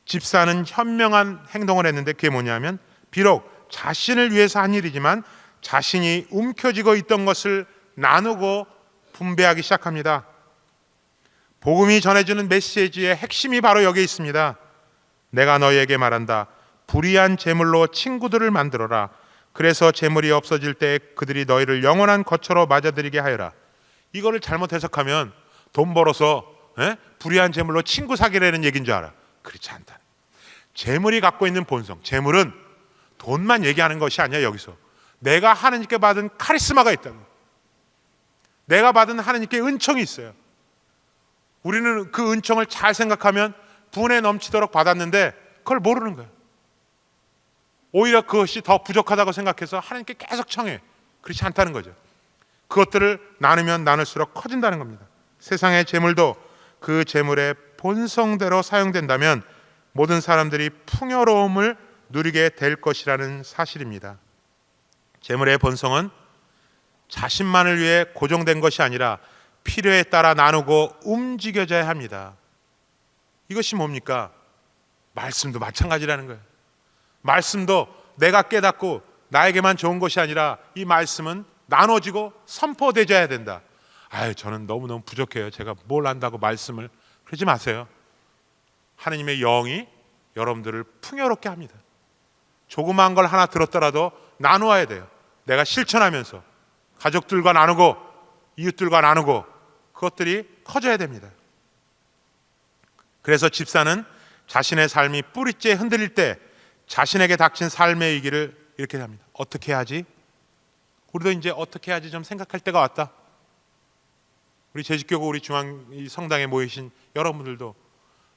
집사는 현명한 행동을 했는데 그게 뭐냐면 비록 자신을 위해서 한 일이지만 자신이 움켜쥐고 있던 것을 나누고 분배하기 시작합니다. 복음이 전해주는 메시지의 핵심이 바로 여기에 있습니다. 내가 너희에게 말한다. 불의한 재물로 친구들을 만들어라. 그래서 재물이 없어질 때 그들이 너희를 영원한 거처로 맞아들이게 하여라. 이거를 잘못 해석하면 돈 벌어서 불의한 재물로 친구 사귀라는 얘기인 줄 알아. 그렇지 않다. 재물이 갖고 있는 본성, 재물은 돈만 얘기하는 것이 아니야. 여기서 내가 하나님께 받은 카리스마가 있다고, 내가 받은 하나님께 은총이 있어요. 우리는 그 은총을 잘 생각하면 분에 넘치도록 받았는데 그걸 모르는 거예요. 오히려 그것이 더 부족하다고 생각해서 하나님께 계속 청해. 그렇지 않다는 거죠. 그것들을 나누면 나눌수록 커진다는 겁니다. 세상의 재물도 그 재물의 본성대로 사용된다면 모든 사람들이 풍요로움을 누리게 될 것이라는 사실입니다. 재물의 본성은 자신만을 위해 고정된 것이 아니라 필요에 따라 나누고 움직여져야 합니다. 이것이 뭡니까? 말씀도 마찬가지라는 거예요. 말씀도 내가 깨닫고 나에게만 좋은 것이 아니라 이 말씀은 나눠지고 선포되어야 된다. 저는 너무너무 부족해요. 제가 뭘 안다고 말씀을. 그러지 마세요. 하나님의 영이 여러분들을 풍요롭게 합니다. 조그마한 걸 하나 들었더라도 나누어야 돼요. 내가 실천하면서 가족들과 나누고 이웃들과 나누고 그것들이 커져야 됩니다. 그래서 집사는 자신의 삶이 뿌리째 흔들릴 때 자신에게 닥친 삶의 위기를 이렇게 합니다. 어떻게 하지? 우리도 이제 어떻게 하지 좀 생각할 때가 왔다. 우리 제주교구 우리 중앙 성당에 모이신 여러분들도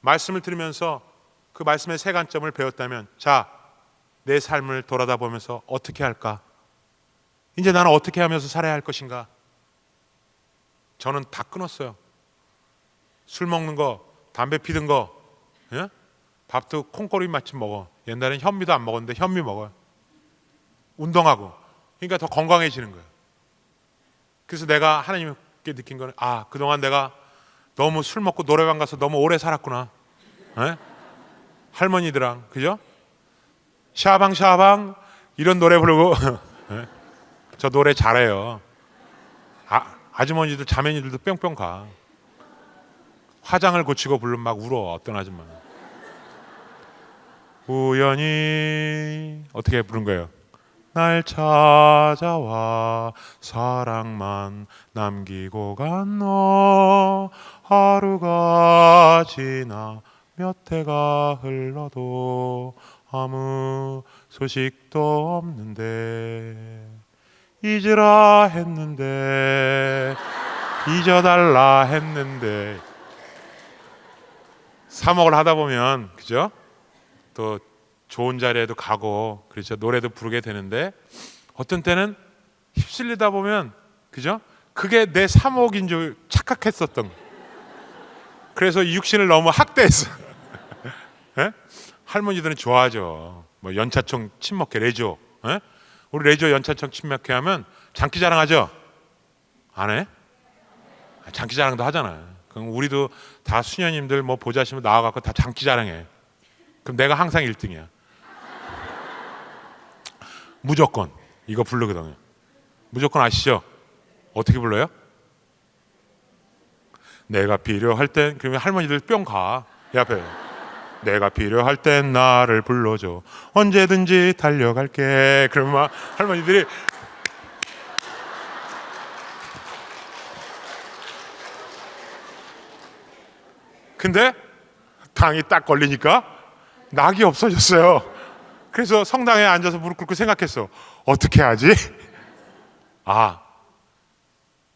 말씀을 들으면서 그 말씀의 세 관점을 배웠다면, 자, 내 삶을 돌아다 보면서 어떻게 할까? 이제 나는 어떻게 하면서 살아야 할 것인가? 저는 다 끊었어요. 술 먹는 거, 담배 피던 거, 밥도 콩고리 마침 먹어. 옛날엔 현미도 안 먹었는데 현미 먹어요. 운동하고. 그러니까 더 건강해지는 거예요. 그래서 내가 하나님께 느낀 거는, 그동안 내가 너무 술 먹고 노래방 가서 너무 오래 살았구나. 할머니들랑, 그죠? 샤방 샤방 이런 노래 부르고 저 노래 잘해요. 아주머니들 자매니들도 뿅뿅 가. 화장을 고치고 부르면 막 울어. 어떤 아줌마 우연히 어떻게 부른 거예요? 날 찾아와 사랑만 남기고 간 너, 하루가 지나 몇 해가 흘러도 아무 소식도 없는데 잊으라 했는데 잊어달라 했는데. 사목을 하다 보면, 그죠? 또 좋은 자리에도 가고, 그렇죠? 노래도 부르게 되는데 어떤 때는 휩쓸리다 보면, 그죠? 그게 내 사목인 줄 착각했었던. 그래서 육신을 너무 학대했어. 할머니들은 좋아하죠. 뭐 연차총 친목회 레조. 우리 레조 연차총 친목회 하면 장기자랑 하죠? 안 해? 장기자랑도 하잖아요. 그럼 우리도 다 수녀님들 뭐 보자시면 나와갖고 다 장기자랑해. 그럼 내가 항상 1등이야. 무조건 이거 부르거든요. 무조건 아시죠? 어떻게 불러요? 내가 필요할 땐, 그러면 할머니들 뿅 가. 이 앞에 내가 필요할 땐 나를 불러줘. 언제든지 달려갈게. 그러면 막 할머니들이 근데 당이 딱 걸리니까 낙이 없어졌어요. 그래서 성당에 앉아서 무릎 꿇고 생각했어. 어떻게 하지?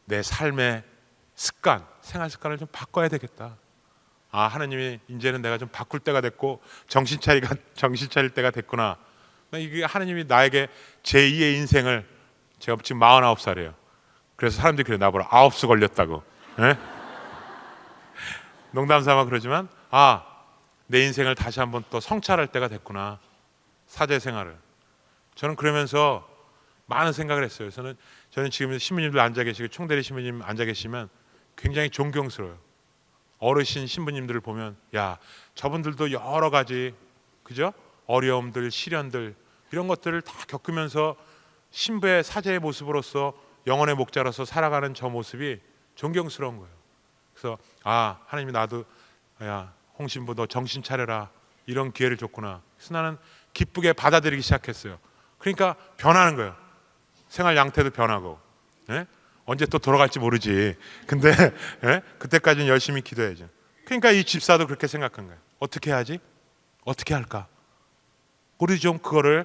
내 삶의 습관, 생활 습관을 좀 바꿔야 되겠다. 하나님이 이제는 내가 좀 바꿀 때가 됐고 정신 차릴 때가 됐구나. 이게 하나님이 나에게 제2의 인생을, 제가 지금 49살이에요. 그래서 사람들이 그래, 나보라 9수 걸렸다고. 농담 삼아 그러지만 내 인생을 다시 한번 또 성찰할 때가 됐구나. 사제 생활을. 저는 그러면서 많은 생각을 했어요. 저는 지금 신부님들 앉아 계시고 총대리 신부님 앉아 계시면 굉장히 존경스러워요. 어르신 신부님들을 보면, 야, 저분들도 여러 가지, 그죠? 어려움들, 시련들 이런 것들을 다 겪으면서 신부의 사제의 모습으로서 영혼의 목자로서 살아가는 저 모습이 존경스러운 거예요. 그래서 하나님이 나도, 야, 홍신부 너 정신 차려라. 이런 기회를 줬구나. 그래서 나는 기쁘게 받아들이기 시작했어요. 그러니까 변하는 거예요. 생활 양태도 변하고, 예? 언제 또 돌아갈지 모르지. 근데 예? 그때까지는 열심히 기도해야죠. 그러니까 이 집사도 그렇게 생각한 거예요. 어떻게 해야지? 어떻게 할까? 우리 좀 그거를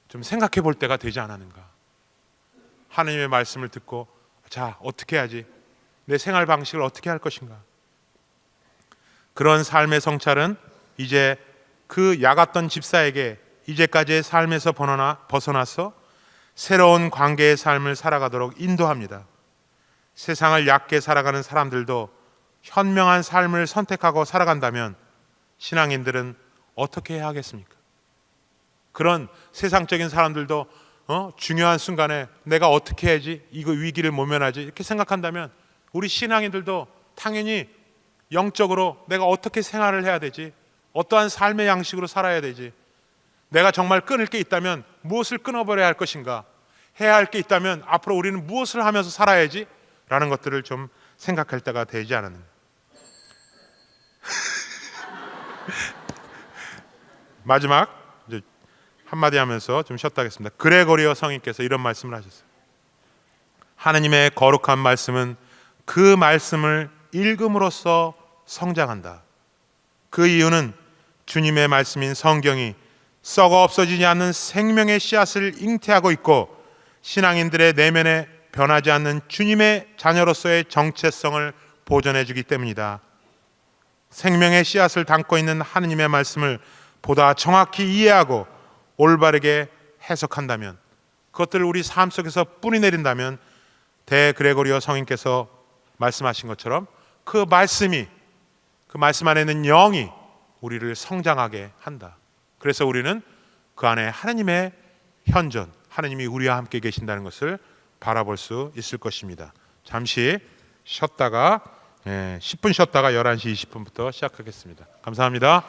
좀 생각해 볼 때가 되지 않았는가? 하나님의 말씀을 듣고 자, 어떻게 해야지? 내 생활 방식을 어떻게 할 것인가? 그런 삶의 성찰은 이제 그 약았던 집사에게 이제까지의 삶에서 벗어나서 새로운 관계의 삶을 살아가도록 인도합니다. 세상을 얕게 살아가는 사람들도 현명한 삶을 선택하고 살아간다면 신앙인들은 어떻게 해야 하겠습니까? 그런 세상적인 사람들도 중요한 순간에 내가 어떻게 해야지, 이거 위기를 모면하지 이렇게 생각한다면 우리 신앙인들도 당연히 영적으로 내가 어떻게 생활을 해야 되지, 어떠한 삶의 양식으로 살아야 되지, 내가 정말 끊을 게 있다면 무엇을 끊어버려야 할 것인가, 해야 할 게 있다면 앞으로 우리는 무엇을 하면서 살아야지 라는 것들을 좀 생각할 때가 되지 않았는가. 마지막 이제 한마디 하면서 좀 쉬었다 하겠습니다. 그레고리오 성인께서 이런 말씀을 하셨어요. 하느님의 거룩한 말씀은 그 말씀을 읽음으로써 성장한다. 그 이유는 주님의 말씀인 성경이 썩어 없어지지 않는 생명의 씨앗을 잉태하고 있고 신앙인들의 내면에 변하지 않는 주님의 자녀로서의 정체성을 보존해 주기 때문이다. 생명의 씨앗을 담고 있는 하느님의 말씀을 보다 정확히 이해하고 올바르게 해석한다면, 그것들을 우리 삶 속에서 뿌리내린다면 대그레고리오 성인께서 말씀하신 것처럼 그 말씀 안에 있는 영이 우리를 성장하게 한다. 그래서 우리는 그 안에 하나님의 현존, 하나님이 우리와 함께 계신다는 것을 바라볼 수 있을 것입니다. 잠시 쉬었다가 10분 쉬었다가 11시 20분부터 시작하겠습니다. 감사합니다.